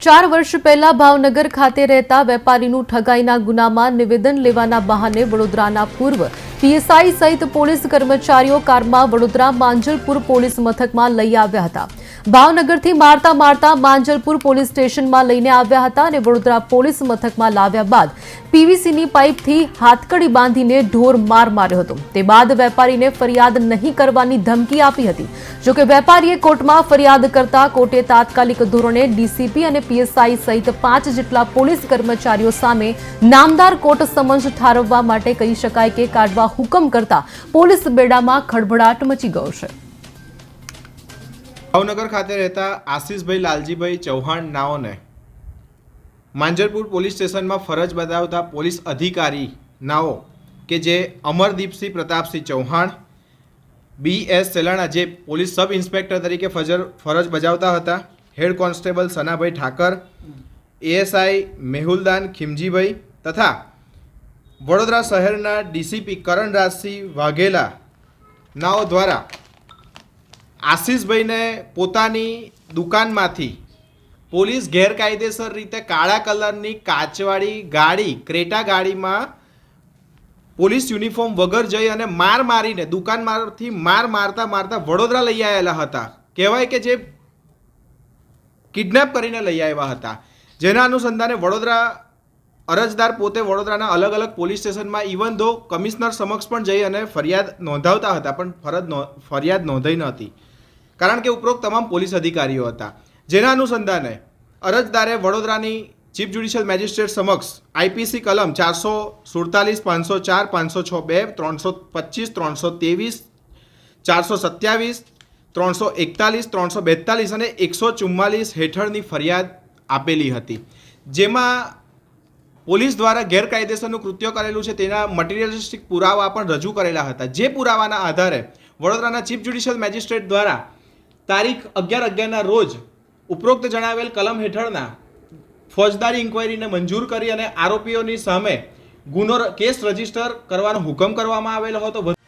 4 વર્ષ પહેલા ભાવનગર ખાતે રહેતા વેપારીનું ઠગાઈના ગુનામાં નિવેદન લેવાના બહાને વડોદરાના પૂર્વ પીએસઆઈ સહિત પોલીસ કર્મચારીઓ કારમાં વડોદરા માંજલપુર પોલીસ મથકમાં લઈ આવ્યા હતા। ભાવનગરથી મારતા માંજલપુર પોલીસ સ્ટેશનમાં લઈને આવ્યા હતા અને વડોદરા પોલીસ મથકમાં લાવ્યા બાદ પીવીસીની પાઇપથી હાથકડી બાંધીને ઢોર માર માર્યો હતો। તે બાદ વેપારીને ફરિયાદ નહીં કરવાની ધમકી આપી હતી। જોકે વેપારીએ કોર્ટમાં ફરિયાદ કરતા કોર્ટે તાત્કાલિક ધોરણે ડીસીપી અને પીએસઆઈ સહિત 5 જેટલા પોલીસ કર્મચારીઓ સામે નામદાર કોર્ટ સમન્સ ઠારવવા માટે કહી શકાય કે કાઢવા હુકમ કરતા પોલીસ બેડામાં ખળભળાટ મચી ગયો છે। ભાવનગર ખાતે રહેતા આશીષભાઈ લાલજીભાઈ ચૌહાણ નાઓને માંજલપુર પોલીસ સ્ટેશનમાં ફરજ બજાવતા પોલીસ અધિકારી નાઓ કે જે અમરદીપસિંહ પ્રતાપસિંહ ચૌહાણ BS સેલાણા જે પોલીસ સબ ઇન્સ્પેક્ટર તરીકે ફરજ બજાવતા હતા, head constable Sanabhai Thakar, ASI Mehuldan Khimjibhai તથા વડોદરા શહેરના ડીસીપી કરણરાજસિંહ વાઘેલા નાઓ દ્વારા આશીષભાઈને પોતાની દુકાનમાંથી પોલીસ ગેરકાયદેસર રીતે કાળા કલરની કાચવાળી ગાડી ક્રેટા ગાડીમાં પોલીસ યુનિફોર્મ વગર જઈ અને માર મારીને દુકાનમાંથી મારતા વડોદરા લઈ આવેલા હતા। કહેવાય કે જે કિડનેપ કરીને લઈ આવ્યા હતા, જેના અનુસંધાને વડોદરા અરજદાર પોતે વડોદરાના અલગ અલગ પોલીસ સ્ટેશનમાં ઇવન ધો કમિશનર સમક્ષ પણ જઈ અને ફરિયાદ નોંધાવતા હતા, પણ ફરિયાદ નોંધાઈ નહોતી કારણ કે ઉપરોક્ત તમામ પોલીસ અધિકારીઓ હતા। જેના અનુસંધાને અરજદારે વડોદરાની ચીફ જ્યુડિશિયલ મેજિસ્ટ્રેટ સમક્ષ IPC કલમ 447, 504, 506(2), 325, 323, 427, 341, 342 અને 144 હેઠળની ફરિયાદ આપેલી હતી, જેમાં પોલીસ દ્વારા ગેરકાયદેસરનું કૃત્ય કરેલું છે તેના મટીરિયલિસ્ટિક પુરાવા પણ રજૂ કરેલા હતા। જે પુરાવાના આધારે વડોદરાના ચીફ જ્યુડિશિયલ મેજિસ્ટ્રેટ દ્વારા તારીખ 11/11ના રોજ ઉપરોક્ત જણાવેલ કલમ હેઠળના ફોજદારી ઇન્ક્વાયરીને મંજૂર કરી અને આરોપીઓની સામે કેસ રજીસ્ટર કરવાનો હુકમ કરવામાં આવેલો હતો।